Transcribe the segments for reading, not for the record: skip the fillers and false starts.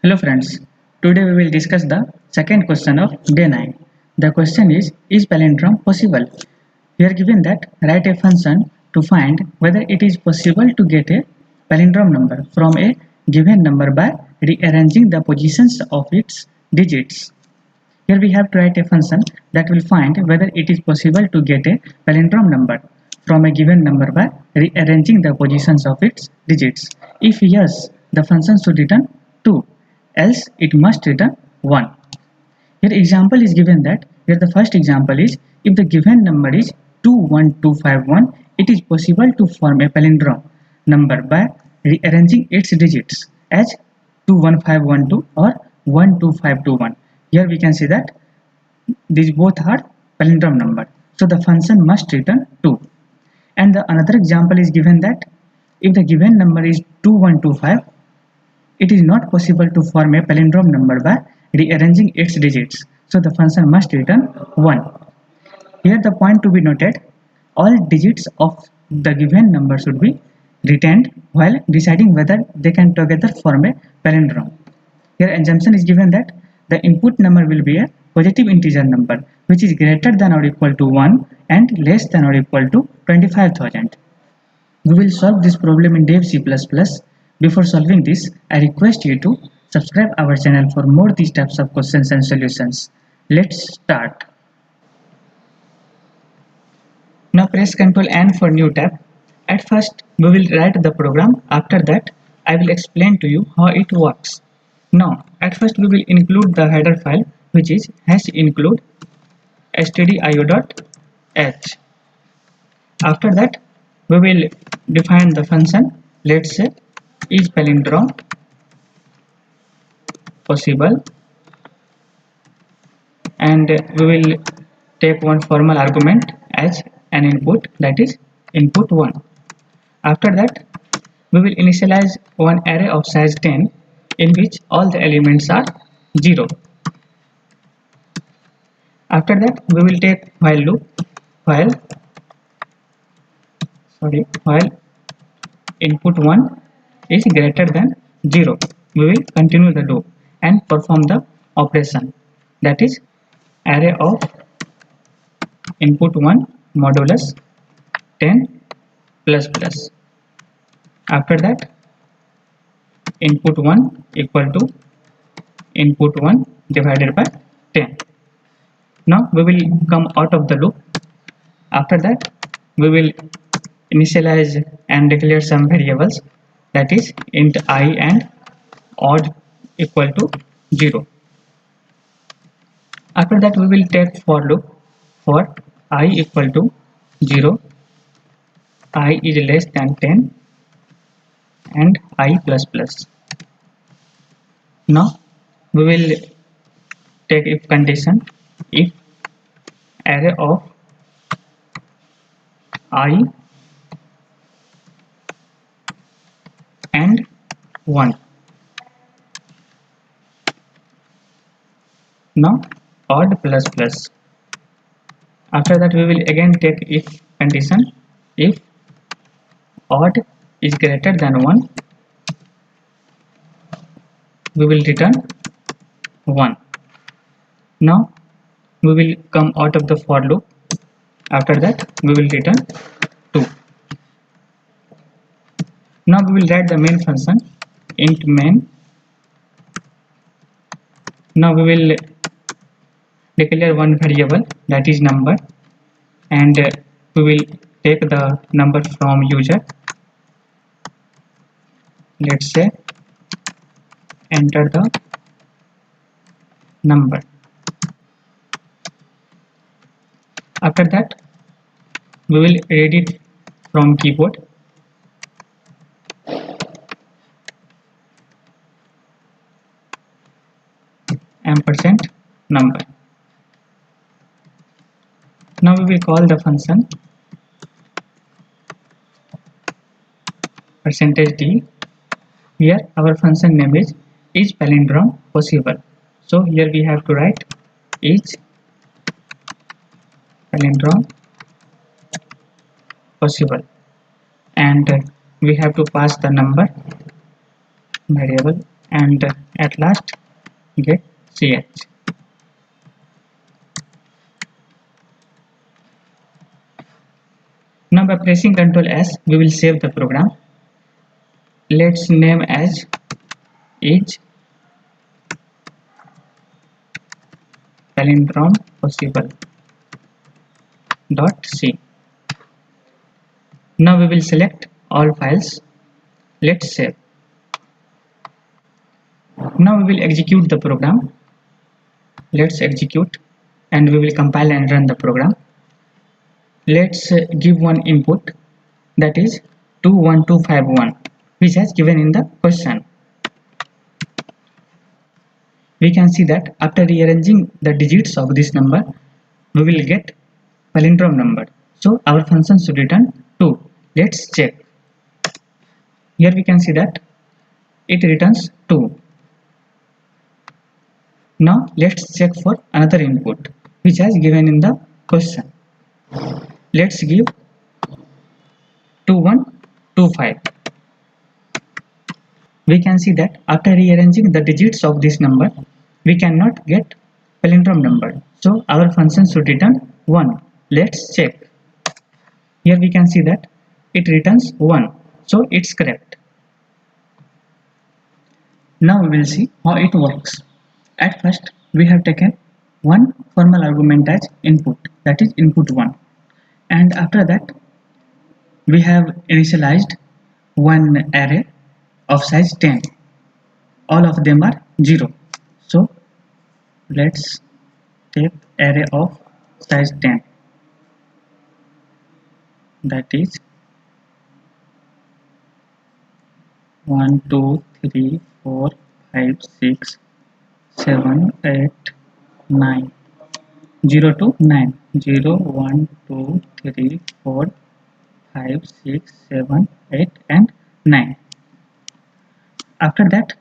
Hello friends, today we will discuss the second question of day 9. The question is palindrome possible? We are given that write a function to find whether it is possible to get a palindrome number from a given number by rearranging the positions of its digits. Here we have to write a function that will find whether it is possible to get a palindrome number from a given number by rearranging the positions of its digits. If yes, the function should return 2, else it must return 1. Here example is given that here the first example is if the given number is 21251, it is possible to form a palindrome number by rearranging its digits as 21512 or 12521. Here we can see that these both are palindrome number. So the function must return 2. And the another example is given that if the given number is 2125, it is not possible to form a palindrome number by rearranging its digits. So the function must return 1. Here the point to be noted, all digits of the given number should be retained while deciding whether they can together form a palindrome. Here assumption is given that the input number will be a positive integer number which is greater than or equal to 1 and less than or equal to 25,000. We will solve this problem in Dev C++. Before solving this, I request you to subscribe our channel for more these types of questions and solutions. Let's start. Now press Ctrl N for new tab. At first, we will write the program. After that, I will explain to you how it works. Now, at first we will include the header file which is #include stdio.h. After that, we will define the function. Let's say is palindrome possible, and we will take one formal argument as an input, that is input 1. After that, we will initialize one array of size 10 in which all the elements are 0. After that, we will take while loop while input 1 is greater than 0. We will continue the loop and perform the operation, that is array of input 1 modulus 10 plus plus. After that, input 1 equal to input 1 divided by 10. Now we will come out of the loop. After that, we will initialize and declare some variables, that is int I and odd equal to 0. After that, we will take for loop for I equal to 0, I is less than 10 and I plus plus. Now we will take if condition if array of I and 1. Now odd plus plus. After that, we will again take if condition if odd is greater than 1, we will return 1. Now we will come out of the for loop. After that, we will return 2. Now we will write the main function int main. Now we will declare one variable, that is number, and we will take the number from user. Let's say enter the number. After that, we will read it from keyboard. Ampersand number. Now we will call the function %d. Here our function name is palindrome possible. So here we have to write is palindrome possible, and we have to pass the number variable, and At last get ch. Now by pressing Ctrl S, we will save the program. Let's name as is palindrome possible .c. Now we will select all files. Let's save. Now we will execute the program. Let's execute and we will compile and run the program. Let's give one input, that is 21251, which has given in the question. We can see that after rearranging the digits of this number, we will get palindrome number. So our function should return 2. Let's check. Here we can see that it returns 2. Now let's check for another input which has given in the question. Let's give 2125. We can see that after rearranging the digits of this number, we cannot get palindrome number. So our function should return 1. Let's check. Here we can see that it returns 1. So it's correct. Now we will see how it works. At first, we have taken one formal argument as input, that is input 1. And after that, we have initialized one array of size 10. All of them are 0. So let's take array of size 10, that is 1 2 3 4 5 6 7 8 9, 0 to 9, 0 1 2 3 4 5 6 7 8 and 9. After that,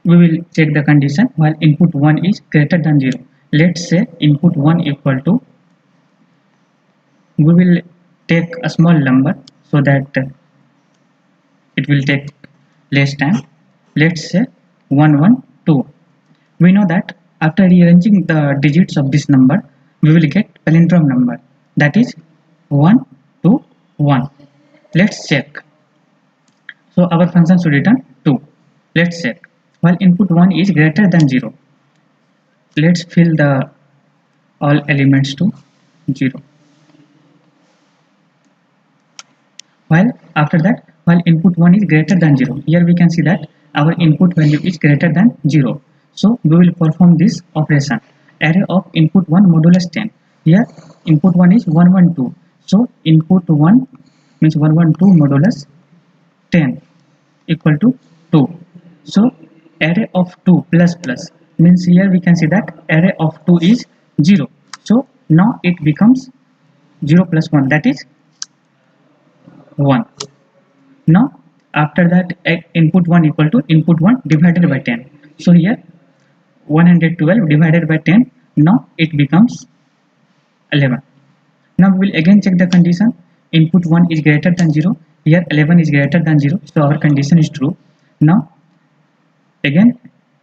we will check the condition while input 1 is greater than 0. Let's say input 1 equal to, we will take a small number so that it will take less time. Let's say 112. We know that after rearranging the digits of this number, we will get palindrome number, that is 1 to 1. Let's check. So our function should return 2. Let's check. While input 1 is greater than 0, let's fill the all elements to 0. While after that, while input 1 is greater than 0, here we can see that our input value is greater than 0. So we will perform this operation. Array of input 1 modulus 10. Here input 1 is 112. So input 1 means 112 modulus 10 equal to 2. So array of 2 plus plus means here we can see that array of 2 is 0. So now it becomes 0 plus 1, that is 1. Now after that, input 1 equal to input 1 divided by 10. So here 112 divided by 10, now it becomes 11. Now we will again check the condition. Input 1 is greater than 0. Here 11 is greater than 0. So our condition is true. Now again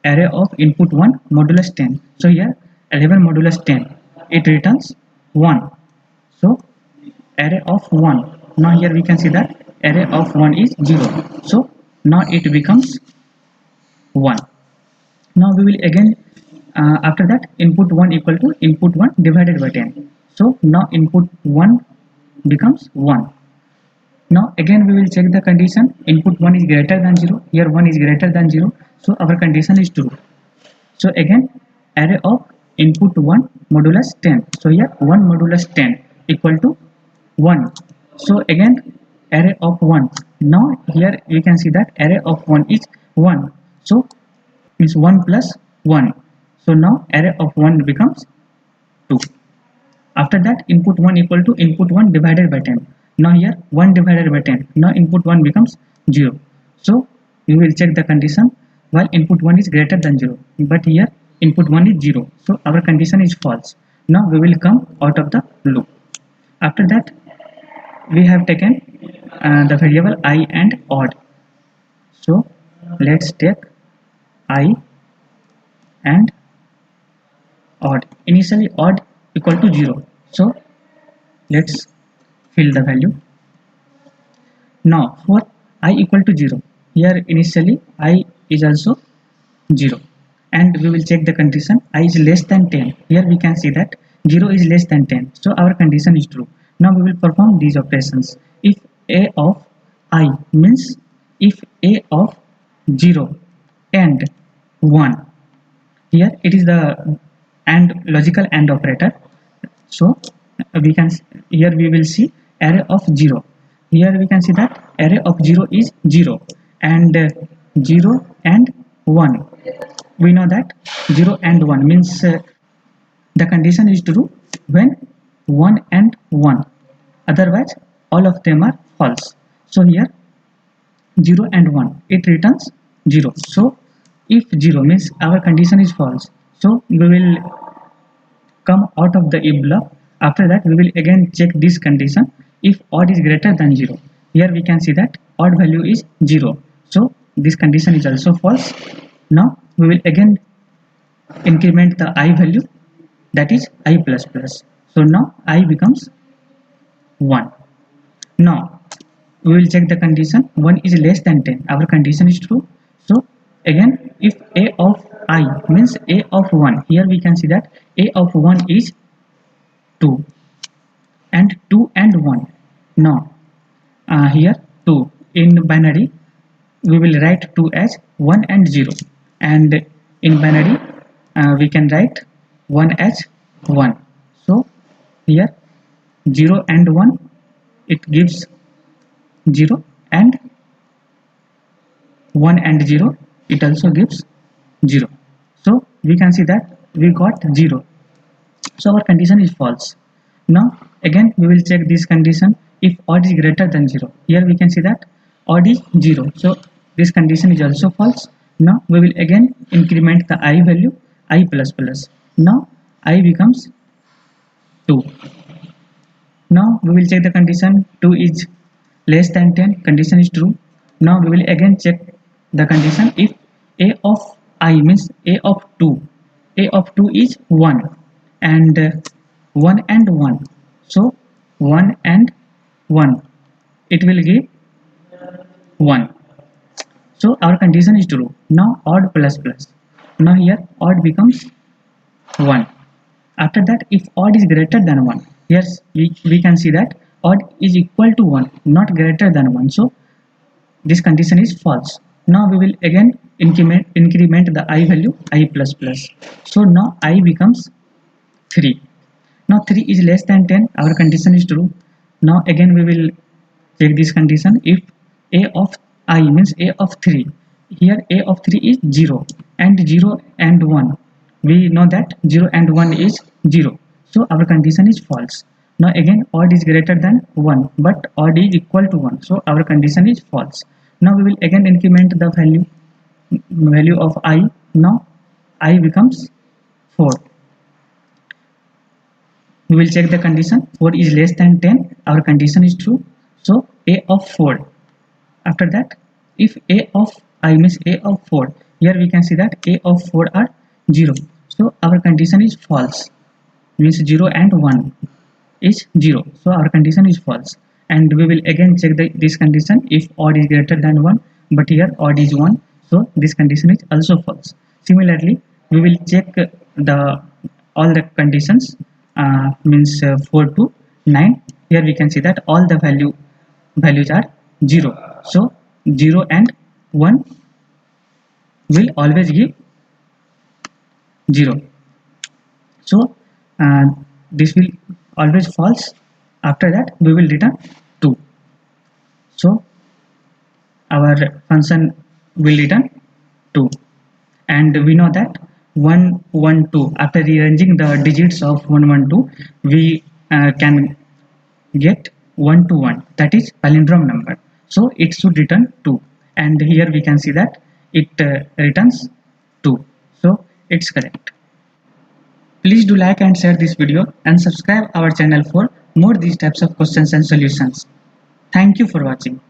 array of input 1 modulus 10. So here 11 modulus 10. It returns 1. So array of 1. Now here we can see that array of 1 is 0. So now it becomes 1. Now we will again after that input 1 equal to input 1 divided by 10. So now input 1 becomes 1. Now again we will check the condition. Input 1 is greater than 0. Here 1 is greater than 0. So our condition is true. So again array of input 1 modulus 10. So here 1 modulus 10 equal to 1. So again array of 1. Now here you can see that array of 1 is 1. So means 1 plus 1. So now array of 1 becomes 2. After that input 1 equal to input 1 divided by 10. Now here 1 divided by 10. Now input 1 becomes 0. So we will check the condition while input 1 is greater than 0. But here input 1 is 0. So our condition is false. Now we will come out of the loop. After that we have taken the variable I and odd. So let's take I and odd. Initially odd equal to 0. So let's fill the value. Now for I equal to 0, here initially I is also 0, and we will check the condition I is less than 10. Here we can see that 0 is less than 10, so our condition is true. Now we will perform these operations. If a of I means if a of 0 and 1, here it is the AND logical AND operator. So we can, here we will see array of 0. Here we can see that array of 0 is 0 and 0 and 1. We know that 0 and 1 means the condition is true when 1 and 1, otherwise all of them are false. So here 0 and 1, it returns 0. So if 0 means our condition is false, so we will come out of the if block. After that we will again check this condition if odd is greater than 0. Here we can see that odd value is 0, so this condition is also false. Now we will again increment the I value, that is I plus plus. So now I becomes 1. Now we will check the condition 1 is less than 10. Our condition is true. So again if a of I means a of 1, here we can see that a of 1 is 2 and 2 and 1. Now here 2 in binary we will write 2 as 1 and 0, and in binary we can write 1 as 1. So here 0 and 1, it gives 0, and 1 and 0, it also gives 0. So we can see that we got 0. So our condition is false. Now again we will check this condition if odd is greater than 0. Here we can see that odd is 0. So this condition is also false. Now we will again increment the I value, I plus plus. Now I becomes 2. Now we will check the condition 2 is less than 10. Condition is true. Now we will again check the condition if a of I means a of 2. A of 2 is 1 and 1 and 1. So 1 and 1, it will give 1. So our condition is true. Now odd plus plus. Now here odd becomes 1. After that if odd is greater than 1, yes, we can see that odd is equal to 1, not greater than 1. So this condition is false. Now we will again increment the I value, I plus plus. So now I becomes 3. Now 3 is less than 10. Our condition is true. Now again we will check this condition if a of I means a of 3. Here a of 3 is 0 and 0 and 1. We know that 0 and 1 is 0. So our condition is false. Now again odd is greater than 1, but odd is equal to 1. So our condition is false. Now we will again increment the value of I. Now I becomes 4. We will check the condition 4 is less than 10. Our condition is true. So a of 4. After that if a of I means a of 4, here we can see that a of 4 are 0. So our condition is false, means 0 and 1 is 0. So our condition is false. And we will again check this condition if odd is greater than 1, but here odd is 1. So this condition is also false. Similarly we will check all the conditions means 4 to 9. Here we can see that all the values are 0. So 0 and 1 will always give 0. So this will always false. After that we will return 2. So our function will return 2, and we know that 1 1 2, after rearranging the digits of 1 1 2, we can get 1 to 1, that is palindrome number. So it should return 2, and here we can see that it returns 2. So it's correct. Please do like and share this video and subscribe our channel for more these types of questions and solutions. Thank you for watching.